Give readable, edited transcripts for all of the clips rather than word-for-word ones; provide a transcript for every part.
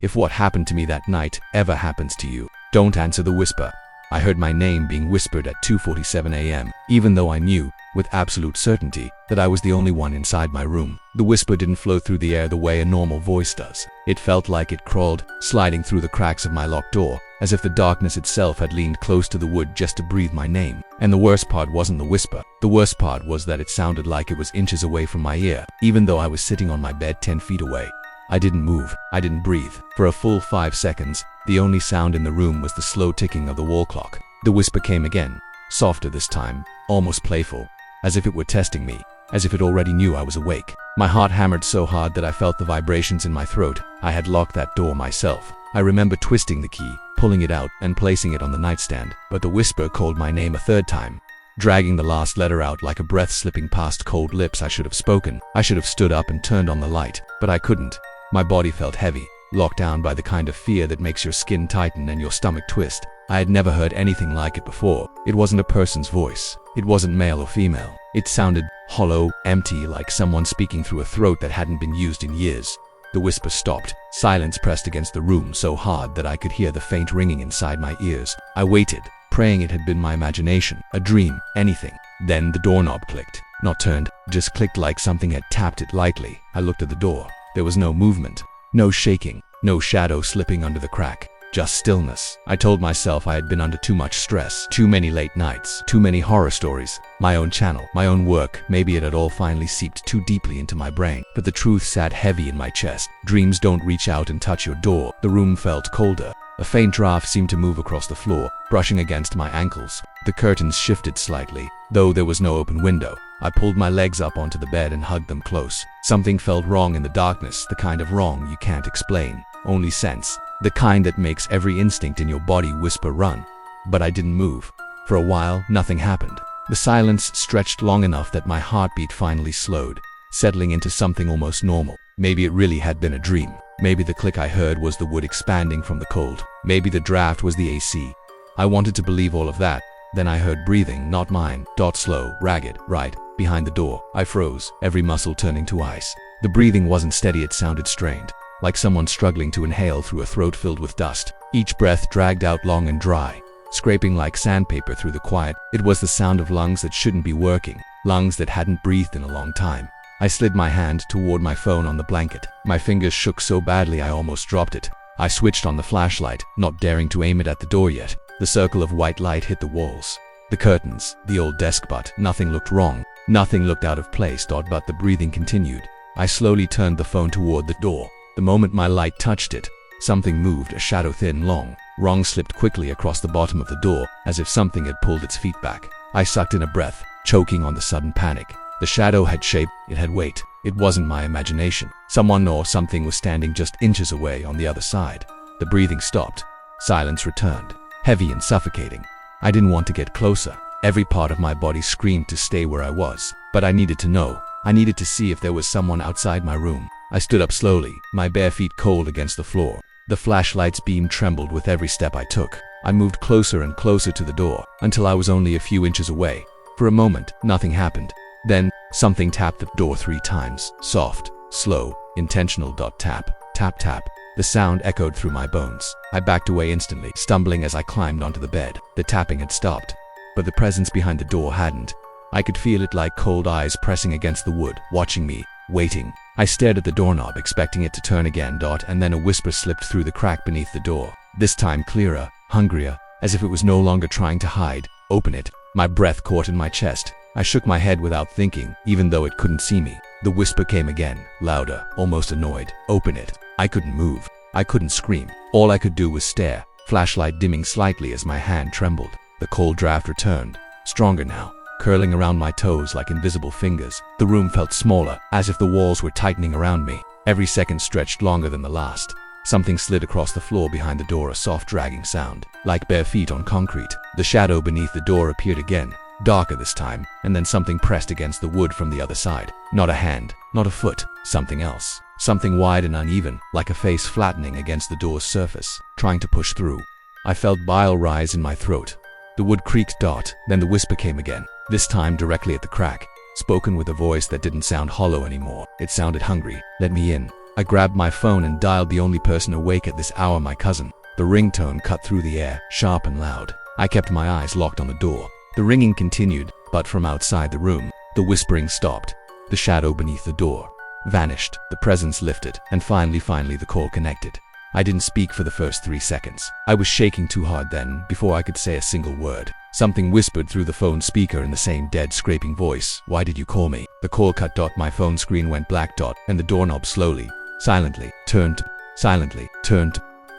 If what happened to me that night ever happens to you, don't answer the whisper. I heard my name being whispered at 2:47 a.m., even though I knew, with absolute certainty, that I was the only one inside my room. The whisper didn't flow through the air the way a normal voice does. It felt like it crawled, sliding through the cracks of my locked door, as if the darkness itself had leaned close to the wood just to breathe my name. And the worst part wasn't the whisper. The worst part was that it sounded like it was inches away from my ear, even though I was sitting on my bed 10 feet away. I didn't move. I didn't breathe. For a full 5 seconds, the only sound in the room was the slow ticking of the wall clock. The whisper came again, softer this time, almost playful, as if it were testing me, as if it already knew I was awake. My heart hammered so hard that I felt the vibrations in my throat. I had locked that door myself. I remember twisting the key, pulling it out, and placing it on the nightstand, but the whisper called my name a third time, dragging the last letter out like a breath slipping past cold lips. I should have spoken. I should have stood up and turned on the light, but I couldn't. My body felt heavy, locked down by the kind of fear that makes your skin tighten and your stomach twist. I had never heard anything like it before. It wasn't a person's voice. It wasn't male or female. It sounded hollow, empty, like someone speaking through a throat that hadn't been used in years. The whisper stopped. Silence pressed against the room so hard that I could hear the faint ringing inside my ears. I waited, praying it had been my imagination, a dream, anything. Then the doorknob clicked. Not turned, just clicked like something had tapped it lightly. I looked at the door. There was no movement, no shaking, no shadow slipping under the crack, just stillness. I told myself I had been under too much stress, too many late nights, too many horror stories, my own channel, my own work. Maybe it had all finally seeped too deeply into my brain. But the truth sat heavy in my chest. Dreams don't reach out and touch your door. The room felt colder. A faint draft seemed to move across the floor, brushing against my ankles. The curtains shifted slightly, though there was no open window. I pulled my legs up onto the bed and hugged them close. Something felt wrong in the darkness, the kind of wrong you can't explain, only sense. The kind that makes every instinct in your body whisper run. But I didn't move. For a while, nothing happened. The silence stretched long enough that my heartbeat finally slowed, settling into something almost normal. Maybe it really had been a dream. Maybe the click I heard was the wood expanding from the cold. Maybe the draft was the AC. I wanted to believe all of that. Then I heard breathing, not mine, slow, ragged, right behind the door. I froze, every muscle turning to ice. The breathing wasn't steady, it sounded strained, like someone struggling to inhale through a throat filled with dust. Each breath dragged out long and dry, scraping like sandpaper through the quiet. It was the sound of lungs that shouldn't be working, lungs that hadn't breathed in a long time. I slid my hand toward my phone on the blanket. My fingers shook so badly I almost dropped it. I switched on the flashlight, not daring to aim it at the door yet. The circle of white light hit the walls, the curtains, the old desk, but nothing looked wrong. Nothing looked out of place, but the breathing continued. I slowly turned the phone toward the door. The moment my light touched it, something moved, a shadow thin, long. Wrong slipped quickly across the bottom of the door, as if something had pulled its feet back. I sucked in a breath, choking on the sudden panic. The shadow had shape, it had weight. It wasn't my imagination. Someone or something was standing just inches away on the other side. The breathing stopped. Silence returned, heavy and suffocating. I didn't want to get closer. Every part of my body screamed to stay where I was. But I needed to know. I needed to see if there was someone outside my room. I stood up slowly, my bare feet cold against the floor. The flashlight's beam trembled with every step I took. I moved closer and closer to the door, until I was only a few inches away. For a moment, nothing happened. Then, something tapped the door 3 times. Soft, slow, intentional. Tap, tap, tap. The sound echoed through my bones. I backed away instantly, stumbling as I climbed onto the bed. The tapping had stopped, but the presence behind the door hadn't. I could feel it like cold eyes pressing against the wood, watching me, waiting. I stared at the doorknob, expecting it to turn again. And then a whisper slipped through the crack beneath the door. This time clearer, hungrier, as if it was no longer trying to hide. Open it. My breath caught in my chest. I shook my head without thinking, even though it couldn't see me. The whisper came again, louder, almost annoyed. Open it. I couldn't move. I couldn't scream. All I could do was stare, flashlight dimming slightly as my hand trembled. The cold draft returned, stronger now, curling around my toes like invisible fingers. The room felt smaller, as if the walls were tightening around me. Every second stretched longer than the last. Something slid across the floor behind the door, a soft dragging sound, like bare feet on concrete. The shadow beneath the door appeared again, darker this time, and then something pressed against the wood from the other side. Not a hand, not a foot, something else. Something wide and uneven, like a face flattening against the door's surface, trying to push through. I felt bile rise in my throat. The wood creaked. Then the whisper came again, this time directly at the crack, spoken with a voice that didn't sound hollow anymore. It sounded hungry. Let me in. I grabbed my phone and dialed the only person awake at this hour, my cousin. The ringtone cut through the air, sharp and loud. I kept my eyes locked on the door. The ringing continued, but from outside the room, the whispering stopped. The shadow beneath the door vanished, the presence lifted, and finally the call connected. I didn't speak for the first 3 seconds. I was shaking too hard then, before I could say a single word. Something whispered through the phone speaker in the same dead, scraping voice. "Why did you call me?" The call cut. My phone screen went black. And the doorknob slowly, silently turned.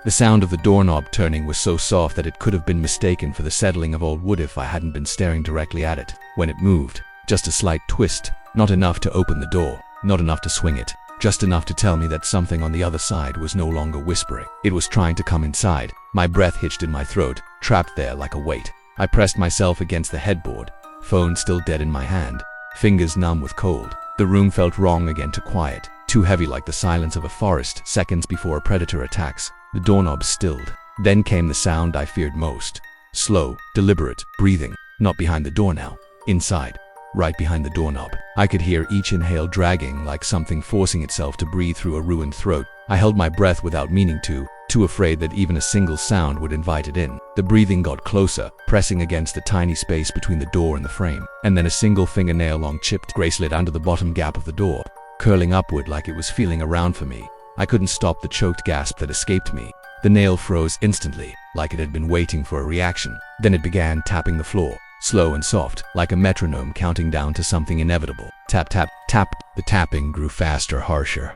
The sound of the doorknob turning was so soft that it could have been mistaken for the settling of old wood if I hadn't been staring directly at it. When it moved, just a slight twist, not enough to open the door, not enough to swing it, just enough to tell me that something on the other side was no longer whispering. It was trying to come inside. My breath hitched in my throat, trapped there like a weight. I pressed myself against the headboard, phone still dead in my hand, fingers numb with cold. The room felt wrong again, too quiet, too heavy, like the silence of a forest seconds before a predator attacks. The doorknob stilled. Then came the sound I feared most. Slow, deliberate breathing. Not behind the door now. Inside. Right behind the doorknob. I could hear each inhale dragging, like something forcing itself to breathe through a ruined throat. I held my breath without meaning to, too afraid that even a single sound would invite it in. The breathing got closer, pressing against the tiny space between the door and the frame. And then a single fingernail-long chipped gray slid under the bottom gap of the door, curling upward like it was feeling around for me. I couldn't stop the choked gasp that escaped me. The nail froze instantly, like it had been waiting for a reaction. Then it began tapping the floor, slow and soft, like a metronome counting down to something inevitable. Tap, tap, tap. The tapping grew faster, harsher.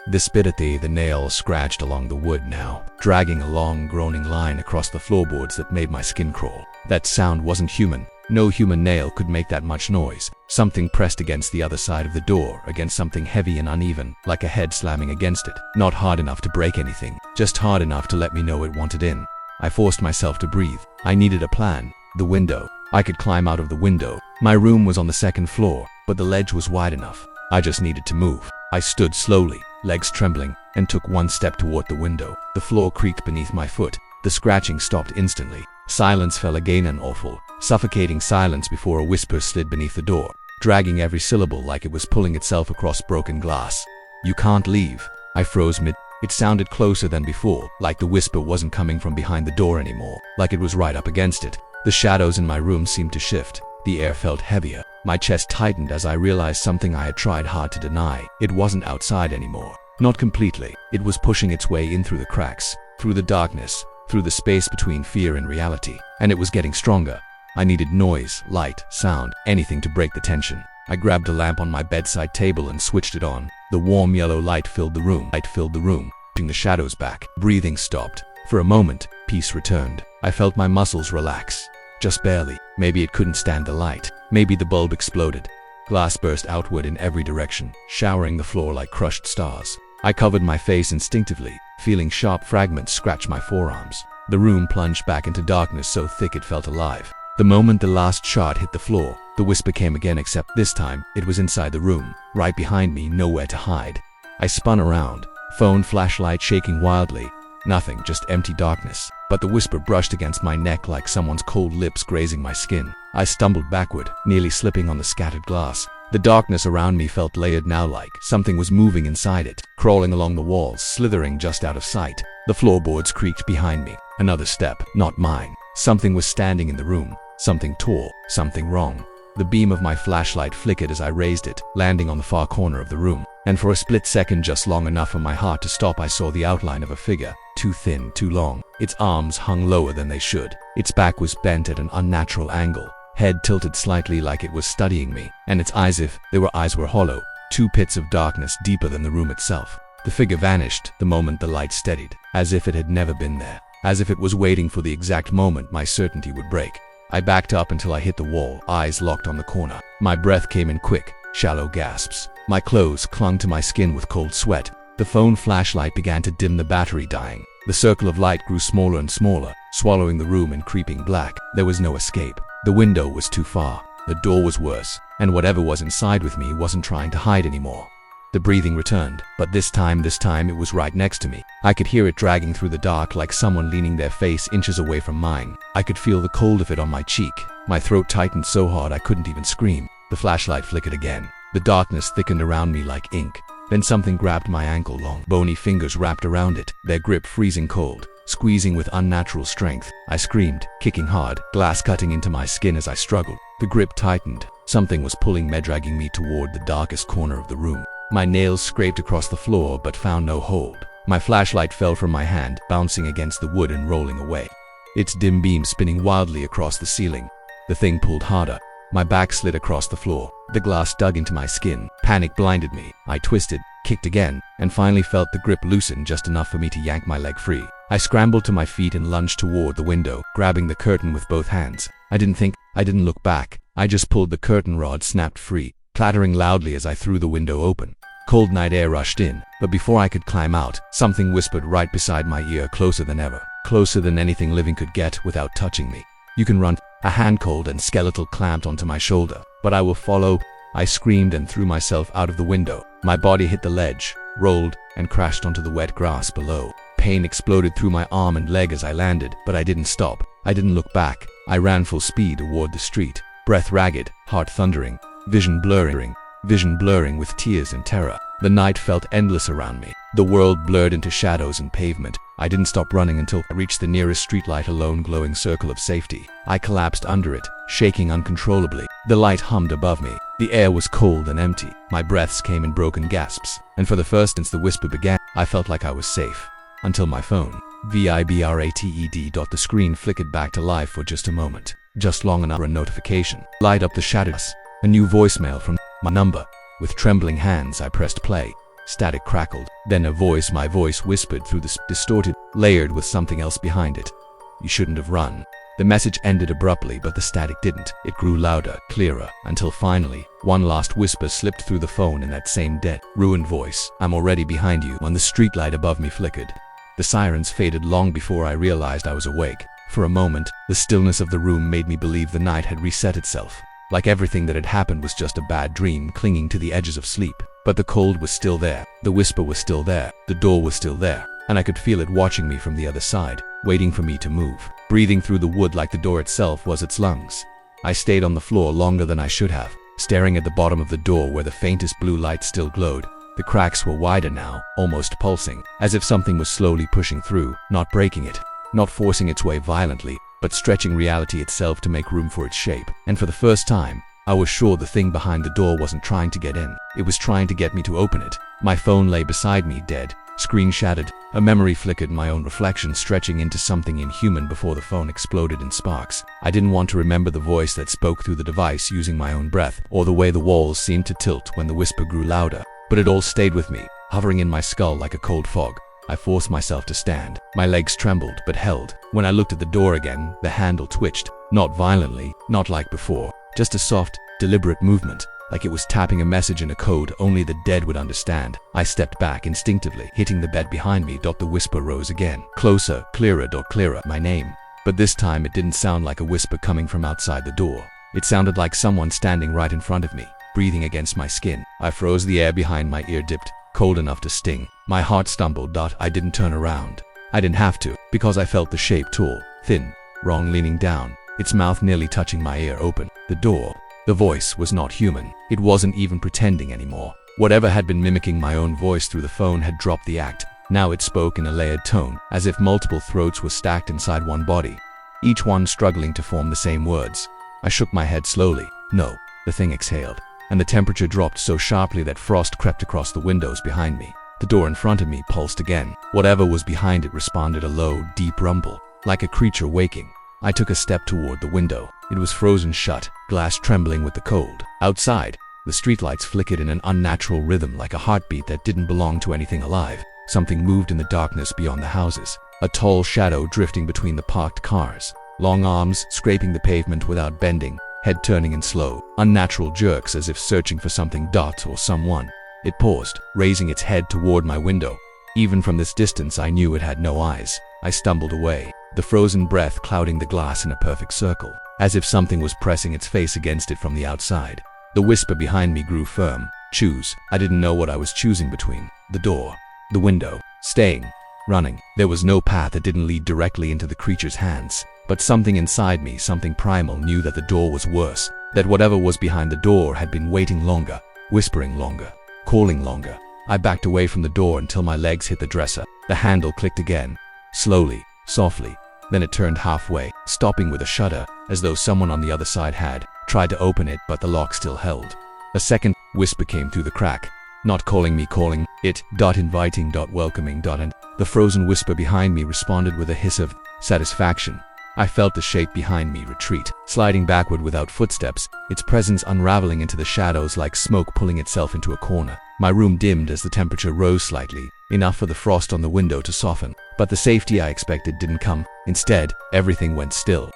The nail scratched along the wood now, dragging a long, groaning line across the floorboards that made my skin crawl. That sound wasn't human. No human nail could make that much noise. Something pressed against the other side of the door, against something heavy and uneven, like a head slamming against it. Not hard enough to break anything, just hard enough to let me know it wanted in. I forced myself to breathe. I needed a plan. The window. I could climb out of the window. My room was on the second floor, but the ledge was wide enough. I just needed to move. I stood slowly, legs trembling, and took one step toward the window. The floor creaked beneath my foot. The scratching stopped instantly. Silence fell again, an awful, suffocating silence before a whisper slid beneath the door, dragging every syllable like it was pulling itself across broken glass. "You can't leave." I froze mid. It sounded closer than before, like the whisper wasn't coming from behind the door anymore, like it was right up against it. The shadows in my room seemed to shift. The air felt heavier. My chest tightened as I realized something I had tried hard to deny. It wasn't outside anymore. Not completely. It was pushing its way in through the cracks, through the darkness, through the space between fear and reality. And it was getting stronger. I needed noise, light, sound, anything to break the tension. I grabbed a lamp on my bedside table and switched it on. The warm yellow light filled the room, pushing the shadows back. Breathing stopped. For a moment, peace returned. I felt my muscles relax. Just barely. Maybe it couldn't stand the light. Maybe the bulb exploded. Glass burst outward in every direction, showering the floor like crushed stars. I covered my face instinctively, feeling sharp fragments scratch my forearms. The room plunged back into darkness so thick it felt alive. The moment the last shot hit the floor, the whisper came again, except this time, it was inside the room, right behind me, nowhere to hide. I spun around, phone flashlight shaking wildly. Nothing, just empty darkness. But the whisper brushed against my neck like someone's cold lips grazing my skin. I stumbled backward, nearly slipping on the scattered glass. The darkness around me felt layered now, like something was moving inside it, crawling along the walls, slithering just out of sight. The floorboards creaked behind me. Another step, not mine. Something was standing in the room. Something tall, something wrong. The beam of my flashlight flickered as I raised it, landing on the far corner of the room. And for a split second, just long enough for my heart to stop, I saw the outline of a figure. Too thin, too long. Its arms hung lower than they should. Its back was bent at an unnatural angle. Head tilted slightly like it was studying me. And its eyes, if their eyes were hollow. Two pits of darkness deeper than the room itself. The figure vanished the moment the light steadied, as if it had never been there. As if it was waiting for the exact moment my certainty would break. I backed up until I hit the wall, eyes locked on the corner. My breath came in quick, shallow gasps. My clothes clung to my skin with cold sweat. The phone flashlight began to dim, the battery dying. The circle of light grew smaller and smaller, swallowing the room in creeping black. There was no escape. The window was too far. The door was worse. And whatever was inside with me wasn't trying to hide anymore. The breathing returned, but this time it was right next to me. I could hear it dragging through the dark like someone leaning their face inches away from mine. I could feel the cold of it on my cheek. My throat tightened so hard I couldn't even scream. The flashlight flickered again. The darkness thickened around me like ink. Then something grabbed my ankle, long, bony fingers wrapped around it, their grip freezing cold, squeezing with unnatural strength. I screamed, kicking hard, glass cutting into my skin as I struggled. The grip tightened. Something was pulling me, dragging me toward the darkest corner of the room. My nails scraped across the floor but found no hold. My flashlight fell from my hand, bouncing against the wood and rolling away, its dim beam spinning wildly across the ceiling. The thing pulled harder. My back slid across the floor. The glass dug into my skin. Panic blinded me. I twisted, kicked again, and finally felt the grip loosen just enough for me to yank my leg free. I scrambled to my feet and lunged toward the window, grabbing the curtain with both hands. I didn't think, I didn't look back. I just pulled the curtain rod, snapped free, clattering loudly as I threw the window open. Cold night air rushed in, but before I could climb out, something whispered right beside my ear, closer than ever, closer than anything living could get without touching me. "You can run." A hand cold and skeletal clamped onto my shoulder. "But I will follow." I screamed and threw myself out of the window. My body hit the ledge, rolled, and crashed onto the wet grass below. Pain exploded through my arm and leg as I landed, but I didn't stop. I didn't look back. I ran full speed toward the street, breath ragged, heart thundering, vision blurring with tears and terror. The night felt endless around me. The world blurred into shadows and pavement. I didn't stop running until I reached the nearest streetlight, a lone glowing circle of safety. I collapsed under it, shaking uncontrollably. The light hummed above me. The air was cold and empty. My breaths came in broken gasps, and for the first since the whisper began, I felt like I was safe. Until my phone. Vibrated. The screen flickered back to life for just a moment, just long enough for a notification. Light up the shadows. A new voicemail from my number. With trembling hands, I pressed play. Static crackled. Then my voice whispered through the distorted, layered with something else behind it. "You shouldn't have run." The message ended abruptly, but the static didn't. It grew louder, clearer, until finally, one last whisper slipped through the phone in that same dead, ruined voice. "I'm already behind you." When the streetlight above me flickered, the sirens faded long before I realized I was awake. For a moment, the stillness of the room made me believe the night had reset itself. Like everything that had happened was just a bad dream clinging to the edges of sleep. But the cold was still there, the whisper was still there, the door was still there, and I could feel it watching me from the other side, waiting for me to move, breathing through the wood like the door itself was its lungs. I stayed on the floor longer than I should have, staring at the bottom of the door where the faintest blue light still glowed. The cracks were wider now, almost pulsing, as if something was slowly pushing through, not breaking it, not forcing its way violently, but stretching reality itself to make room for its shape. And for the first time, I was sure the thing behind the door wasn't trying to get in. It was trying to get me to open it. My phone lay beside me, dead, screen shattered. A memory flickered, my own reflection stretching into something inhuman before the phone exploded in sparks. I didn't want to remember the voice that spoke through the device using my own breath, or the way the walls seemed to tilt when the whisper grew louder. But it all stayed with me, hovering in my skull like a cold fog. I forced myself to stand. My legs trembled, but held. When I looked at the door again, the handle twitched. Not violently, not like before. Just a soft, deliberate movement, like it was tapping a message in a code only the dead would understand. I stepped back instinctively, hitting the bed behind me. The whisper rose again. Closer, clearer, clearer, my name. But this time it didn't sound like a whisper coming from outside the door. It sounded like someone standing right in front of me, breathing against my skin. I froze. The air behind my ear dipped, cold enough to sting. My heart stumbled. I didn't turn around. I didn't have to, because I felt the shape, tall, thin, wrong, leaning down, its mouth nearly touching my ear, open. The door. The voice was not human. It wasn't even pretending anymore. Whatever had been mimicking my own voice through the phone had dropped the act. Now it spoke in a layered tone, as if multiple throats were stacked inside one body, each one struggling to form the same words. I shook my head slowly. No. The thing exhaled, and the temperature dropped so sharply that frost crept across the windows behind me. The door in front of me pulsed again. Whatever was behind it responded, a low, deep rumble, like a creature waking. I took a step toward the window. It was frozen shut, glass trembling with the cold. Outside, the streetlights flickered in an unnatural rhythm, like a heartbeat that didn't belong to anything alive. Something moved in the darkness beyond the houses, a tall shadow drifting between the parked cars, long arms scraping the pavement without bending, head turning in slow, unnatural jerks as if searching for something or someone. It paused, raising its head toward my window. Even from this distance I knew it had no eyes. I stumbled away, the frozen breath clouding the glass in a perfect circle, as if something was pressing its face against it from the outside. The whisper behind me grew firm. Choose. I didn't know what I was choosing between. The door, the window, staying, running. There was no path that didn't lead directly into the creature's hands. But something inside me, something primal, knew that the door was worse, that whatever was behind the door had been waiting longer, whispering longer, calling longer. I backed away from the door until my legs hit the dresser. The handle clicked again, slowly, softly. Then it turned halfway, stopping with a shudder, as though someone on the other side had tried to open it, but the lock still held. A second whisper came through the crack. Not calling me, calling it, inviting, welcoming, and the frozen whisper behind me responded with a hiss of satisfaction. I felt the shape behind me retreat, sliding backward without footsteps, its presence unraveling into the shadows like smoke pulling itself into a corner. My room dimmed as the temperature rose slightly, enough for the frost on the window to soften. But the safety I expected didn't come. Instead, everything went still.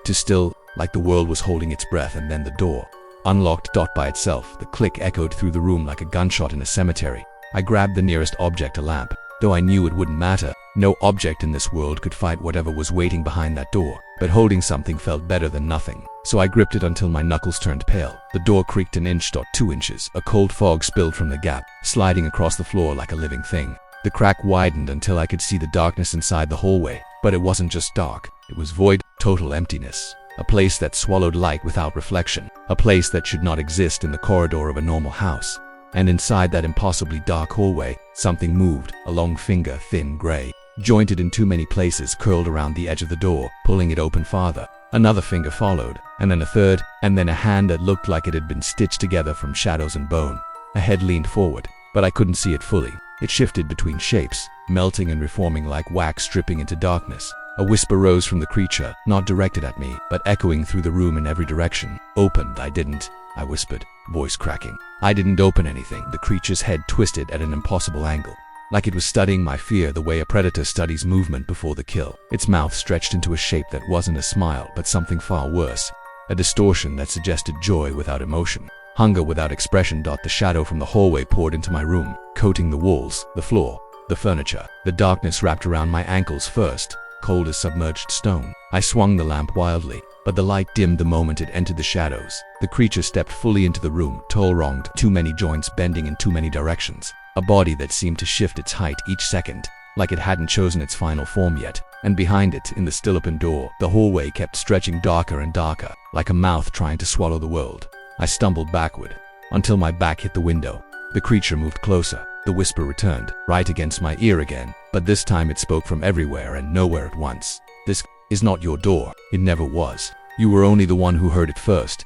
Too still, like the world was holding its breath, and then the door unlocked by itself. The click echoed through the room like a gunshot in a cemetery. I grabbed the nearest object, a lamp. Though I knew it wouldn't matter, no object in this world could fight whatever was waiting behind that door. But holding something felt better than nothing, so I gripped it until my knuckles turned pale. The door creaked an inch, 2 inches. A cold fog spilled from the gap, sliding across the floor like a living thing. The crack widened until I could see the darkness inside the hallway. But it wasn't just dark, it was void, total emptiness. A place that swallowed light without reflection. A place that should not exist in the corridor of a normal house. And inside that impossibly dark hallway, something moved, a long finger, thin gray, jointed in too many places, curled around the edge of the door, pulling it open farther. Another finger followed, and then a third, and then a hand that looked like it had been stitched together from shadows and bone. A head leaned forward, but I couldn't see it fully. It shifted between shapes, melting and reforming like wax dripping into darkness. A whisper rose from the creature, not directed at me, but echoing through the room in every direction. Opened, I didn't, I whispered, voice cracking. I didn't open anything. The creature's head twisted at an impossible angle, like it was studying my fear the way a predator studies movement before the kill. Its mouth stretched into a shape that wasn't a smile, but something far worse. A distortion that suggested joy without emotion, hunger without expression. The shadow from the hallway poured into my room, coating the walls, the floor, the furniture. The darkness wrapped around my ankles first, cold as submerged stone. I swung the lamp wildly, but the light dimmed the moment it entered the shadows. The creature stepped fully into the room, tall, wronged, too many joints bending in too many directions. A body that seemed to shift its height each second, like it hadn't chosen its final form yet. And behind it, in the still-open door, the hallway kept stretching darker and darker, like a mouth trying to swallow the world. I stumbled backward, until my back hit the window. The creature moved closer. The whisper returned, right against my ear again, but this time it spoke from everywhere and nowhere at once. This is not your door. It never was. You were only the one who heard it first.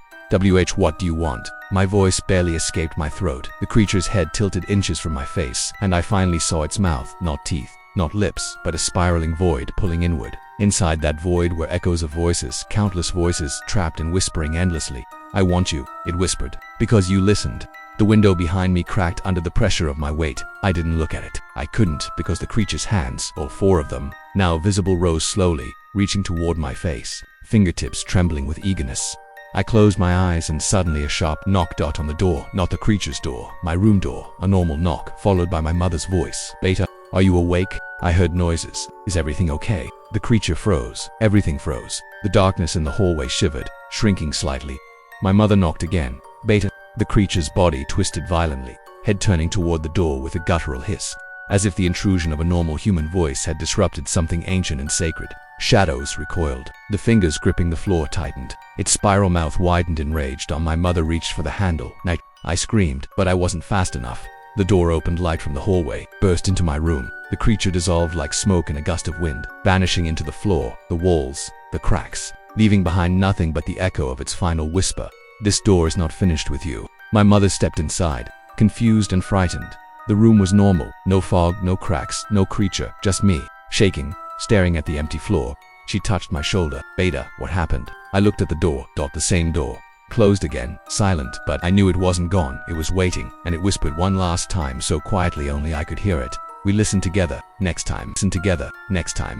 What do you want? My voice barely escaped my throat. The creature's head tilted inches from my face, and I finally saw its mouth, not teeth, not lips, but a spiraling void pulling inward. Inside that void were echoes of voices, countless voices, trapped and whispering endlessly. I want you, it whispered, because you listened. The window behind me cracked under the pressure of my weight. I didn't look at it. I couldn't, because the creature's hands, all 4 of them, now visible, rose slowly, reaching toward my face, fingertips trembling with eagerness. I closed my eyes, and suddenly a sharp knock on the door, not the creature's door, my room door, a normal knock, followed by my mother's voice. Beta, are you awake? I heard noises. Is everything okay? The creature froze. Everything froze. The darkness in the hallway shivered, shrinking slightly. My mother knocked again. Beta. The creature's body twisted violently, head turning toward the door with a guttural hiss, as if the intrusion of a normal human voice had disrupted something ancient and sacred. Shadows recoiled. The fingers gripping the floor tightened. Its spiral mouth widened enraged. My mother reached for the handle. I screamed, but I wasn't fast enough. The door opened. Light from the hallway burst into my room. The creature dissolved like smoke in a gust of wind, vanishing into the floor, the walls, the cracks, leaving behind nothing but the echo of its final whisper. This door is not finished with you. My mother stepped inside, confused and frightened. The room was normal. No fog, no cracks, no creature, just me, shaking, staring at the empty floor. She touched my shoulder. Beta, what happened? I looked at the door. The same door. Closed again, silent, but I knew it wasn't gone. It was waiting, and it whispered one last time so quietly only I could hear it. We listened together. Next time. Listen together. Next time.